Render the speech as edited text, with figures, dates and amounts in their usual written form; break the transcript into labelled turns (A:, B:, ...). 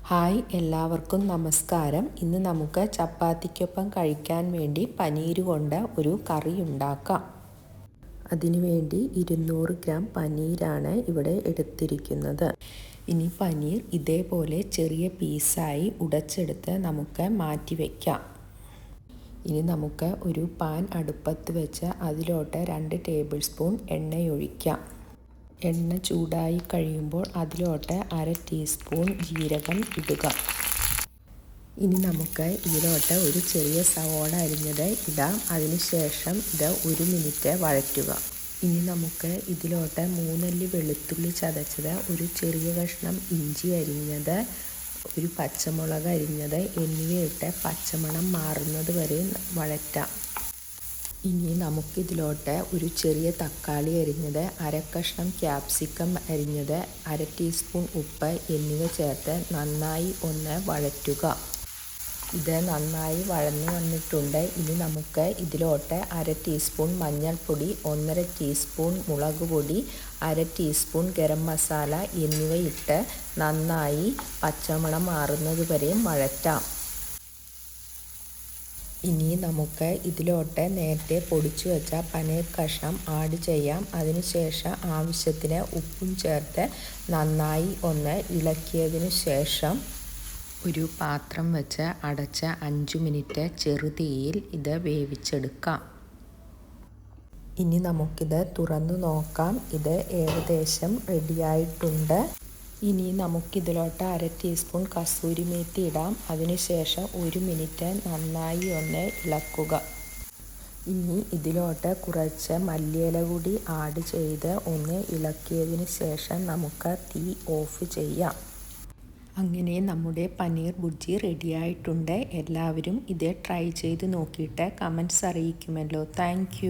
A: Hi, എല്ലാവർക്കും നമസ്കാരം. ഇന്ന് നമുക്ക് ചപ്പാത്തിക്കൊപ്പം കഴിക്കാൻ വേണ്ടി പനീർ കൊണ്ട് ഒരു കറി ഉണ്ടാക്കാം. അതിനുവേണ്ടി 200 ഗ്രാം പനീരാണ് ഇവിടെ എടുത്തിരിക്കുന്നത്. ഇനി പനീർ ഇതേപോലെ ചെറിയ പീസായി ഉടച്ചെടുത്ത് നമുക്ക് മാറ്റി വയ്ക്കാം. ഇനി നമുക്ക് ഒരു പാൻ അടുപ്പത്ത് വെച്ച് അതിലോട്ട് 2 ടേബിൾ സ്പൂൺ എണ്ണയൊഴിക്കാം. എണ്ണ ചൂടായി കഴിയുമ്പോൾ അതിലോട്ട് 1/2 ടീസ്പൂൺ ജീരകം ഇടുക. ഇനി നമുക്ക് ഇതിലോട്ട് ഒരു ചെറിയ സവോള അരിഞ്ഞത് ഇടാം. അതിനുശേഷം ഇത് 1 മിനിറ്റ് വഴറ്റുക. ഇനി നമുക്ക് ഇതിലോട്ട് 3 അല്ലി വെളുത്തുള്ളി ചതച്ചത്, ഒരു ചെറിയ കഷ്ണം ഇഞ്ചി അരിഞ്ഞത്, ഒരു പച്ചമുളക് അരിഞ്ഞത് എന്നിവയിട്ട് പച്ചമണം മാറുന്നത് വരെ വഴറ്റാം. ഇനി നമുക്കിതിലോട്ട് ഒരു ചെറിയ തക്കാളി അരിഞ്ഞത്, 1/2 കഷ്ണം ക്യാപ്സിക്കം അരിഞ്ഞത്, 1/2 ടീസ്പൂൺ ഉപ്പ് എന്നിവ ചേർത്ത് നന്നായി ഒന്ന് വഴറ്റുക. ഇത് നന്നായി വഴന്നു വന്നിട്ടുണ്ട്. ഇനി നമുക്ക് ഇതിലോട്ട് 1/2 ടീസ്പൂൺ മഞ്ഞൾപ്പൊടി, 1/2 ടീസ്പൂൺ മുളക് പൊടി, 1/2 ടീസ്പൂൺ ഗരം മസാല എന്നിവയിട്ട് നന്നായി പച്ചമണം മാറുന്നത് വരെ വഴറ്റാം. ഇനി നമുക്ക് ഇതിലോട്ട് നേരത്തെ പൊടിച്ചു വെച്ച പനീർ കഷ്ണം ആഡ് ചെയ്യാം. അതിനുശേഷം ആവശ്യത്തിന് ഉപ്പും ചേർത്ത് നന്നായി ഒന്ന് ഇളക്കിയതിനു ശേഷം ഒരു പാത്രം വെച്ച് അടച്ച് 5 മിനിറ്റ് ചെറുതീയിൽ ഇത് വേവിച്ചെടുക്കാം. ഇനി നമുക്കിത് തുറന്നു നോക്കാം. ഇത് ഏകദേശം റെഡിയായിട്ടുണ്ട്. ഇനി നമുക്കിതിലോട്ട് 1/2 ടീസ്പൂൺ കസൂരി മേത്തി ഇടാം. അതിനുശേഷം 1 മിനിറ്റ് നന്നായി ഒന്ന് ഇളക്കുക. ഇനി ഇതിലോട്ട് കുറച്ച് മല്ലിയില കൂടി ആഡ് ചെയ്ത് ഒന്ന് ഇളക്കിയതിന് ശേഷം നമുക്ക് തീ ഓഫ് ചെയ്യാം. അങ്ങനെ നമ്മുടെ പനീർ ബുർജി റെഡിയായിട്ടുണ്ട്. എല്ലാവരും ഇത് ട്രൈ ചെയ്ത് നോക്കിയിട്ട് കമൻറ്റ്സ് അറിയിക്കുമല്ലോ. താങ്ക്